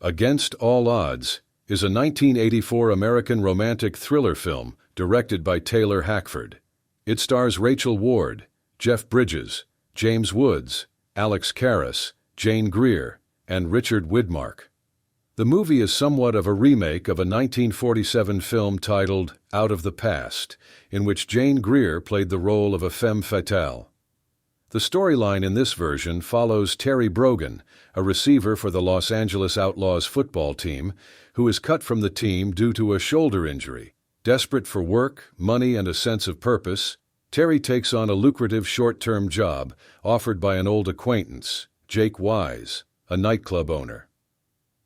Against All Odds is a 1984 American romantic thriller film directed by Taylor Hackford. It stars Rachel Ward, Jeff Bridges, James Woods, Alex Karras, Jane Greer, and Richard Widmark. The movie is somewhat of a remake of a 1947 film titled Out of the Past, in which Jane Greer played the role of a femme fatale. The storyline in this version follows Terry Brogan, a receiver for the Los Angeles Outlaws football team, who is cut from the team due to a shoulder injury. Desperate for work, money, and a sense of purpose, Terry takes on a lucrative short-term job offered by an old acquaintance, Jake Wise, a nightclub owner.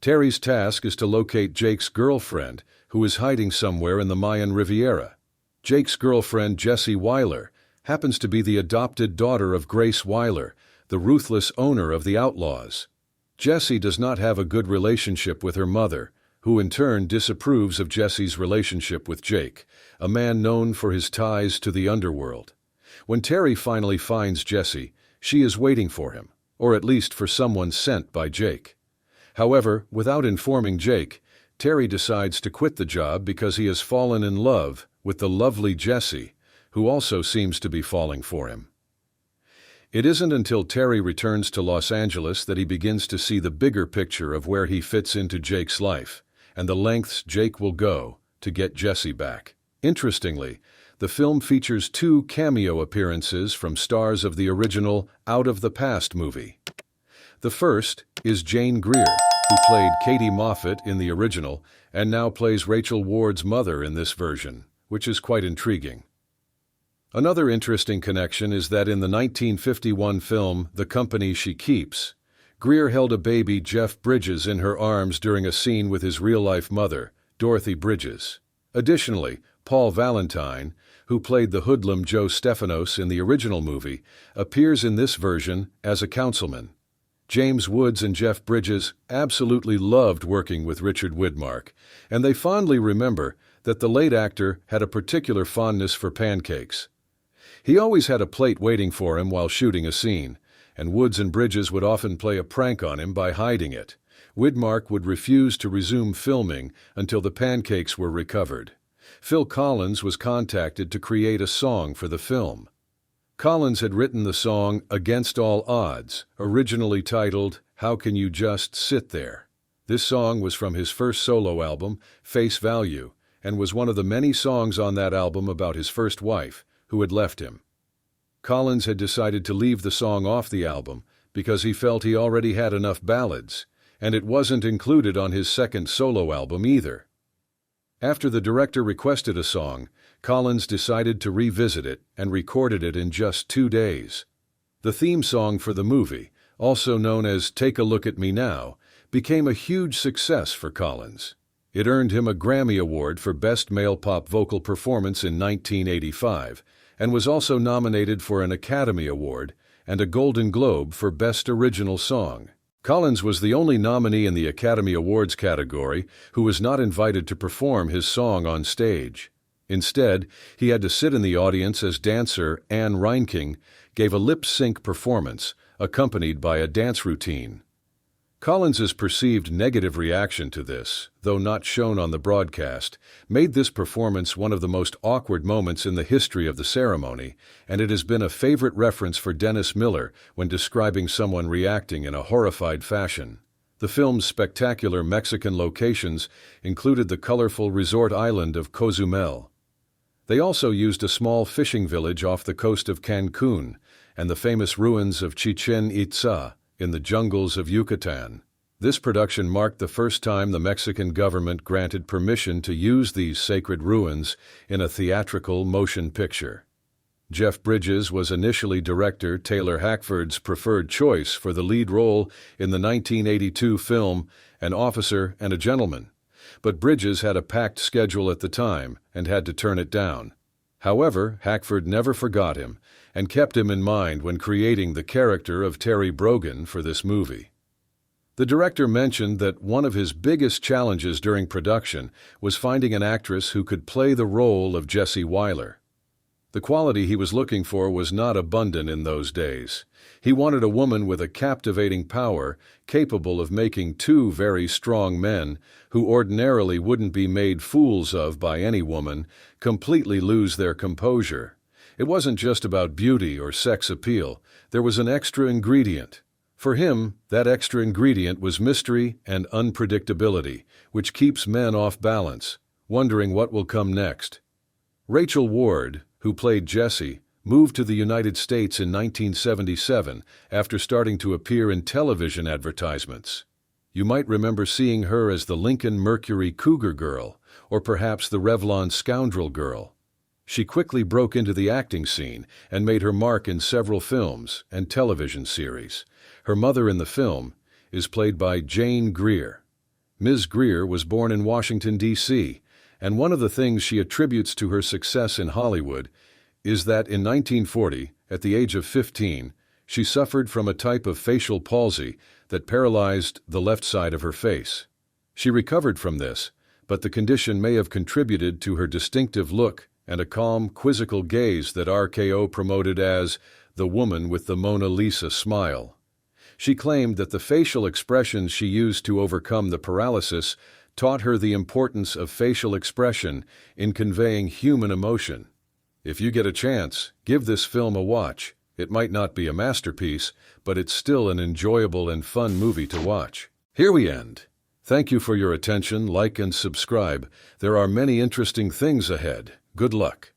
Terry's task is to locate Jake's girlfriend, who is hiding somewhere in the Mayan Riviera. Jake's girlfriend, Jessie Weiler, happens to be the adopted daughter of Grace Weiler, the ruthless owner of the Outlaws. Jessie does not have a good relationship with her mother, who in turn disapproves of Jessie's relationship with Jake, a man known for his ties to the underworld. When Terry finally finds Jessie, she is waiting for him, or at least for someone sent by Jake. However, without informing Jake, Terry decides to quit the job because he has fallen in love with the lovely Jessie, who also seems to be falling for him. It isn't until Terry returns to Los Angeles that he begins to see the bigger picture of where he fits into Jake's life, and the lengths Jake will go to get Jessie back. Interestingly, the film features 2 cameo appearances from stars of the original Out of the Past movie. The first is Jane Greer, who played Katie Moffat in the original and now plays Rachel Ward's mother in this version, which is quite intriguing. Another interesting connection is that in the 1951 film The Company She Keeps, Greer held a baby Jeff Bridges in her arms during a scene with his real-life mother, Dorothy Bridges. Additionally, Paul Valentine, who played the hoodlum Joe Stephanos in the original movie, appears in this version as a councilman. James Woods and Jeff Bridges absolutely loved working with Richard Widmark, and they fondly remember that the late actor had a particular fondness for pancakes. He always had a plate waiting for him while shooting a scene, and Woods and Bridges would often play a prank on him by hiding it. Widmark would refuse to resume filming until the pancakes were recovered. Phil Collins was contacted to create a song for the film. Collins had written the song Against All Odds, originally titled How Can You Just Sit There? This song was from his first solo album, Face Value, and was one of the many songs on that album about his first wife, who had left him. Collins had decided to leave the song off the album because he felt he already had enough ballads, and it wasn't included on his second solo album either. After the director requested a song, Collins decided to revisit it and recorded it in just 2 days. The theme song for the movie, also known as Take a Look at Me Now, became a huge success for Collins. It earned him a Grammy Award for Best Male Pop Vocal Performance in 1985, and was also nominated for an Academy Award and a Golden Globe for Best Original Song. Collins was the only nominee in the Academy Awards category who was not invited to perform his song on stage. Instead, he had to sit in the audience as dancer Anne Reinking gave a lip-sync performance, accompanied by a dance routine. Collins's perceived negative reaction to this, though not shown on the broadcast, made this performance one of the most awkward moments in the history of the ceremony, and it has been a favorite reference for Dennis Miller when describing someone reacting in a horrified fashion. The film's spectacular Mexican locations included the colorful resort island of Cozumel. They also used a small fishing village off the coast of Cancun and the famous ruins of Chichen Itza in the jungles of Yucatan. This production marked the first time the Mexican government granted permission to use these sacred ruins in a theatrical motion picture. Jeff Bridges was initially director Taylor Hackford's preferred choice for the lead role in the 1982 film An Officer and a Gentleman, but Bridges had a packed schedule at the time and had to turn it down. However, Hackford never forgot him and kept him in mind when creating the character of Terry Brogan for this movie. The director mentioned that one of his biggest challenges during production was finding an actress who could play the role of Jessie Weiler. The quality he was looking for was not abundant in those days. He wanted a woman with a captivating power, capable of making two very strong men, who ordinarily wouldn't be made fools of by any woman, completely lose their composure. It wasn't just about beauty or sex appeal. There was an extra ingredient. For him, that extra ingredient was mystery and unpredictability, which keeps men off balance, wondering what will come next. Rachel Ward, who played Jessie, moved to the United States in 1977 after starting to appear in television advertisements. You might remember seeing her as the Lincoln Mercury Cougar Girl, or perhaps the Revlon Scoundrel Girl. She quickly broke into the acting scene and made her mark in several films and television series. Her mother in the film is played by Jane Greer. Ms. Greer was born in Washington, D.C., and one of the things she attributes to her success in Hollywood is that in 1940, at the age of 15, she suffered from a type of facial palsy that paralyzed the left side of her face. She recovered from this, but the condition may have contributed to her distinctive look and a calm, quizzical gaze that RKO promoted as the woman with the Mona Lisa smile. She claimed that the facial expressions she used to overcome the paralysis taught her the importance of facial expression in conveying human emotion. If you get a chance, give this film a watch. It might not be a masterpiece, but it's still an enjoyable and fun movie to watch. Here we end. Thank you for your attention. Like and subscribe. There are many interesting things ahead. Good luck.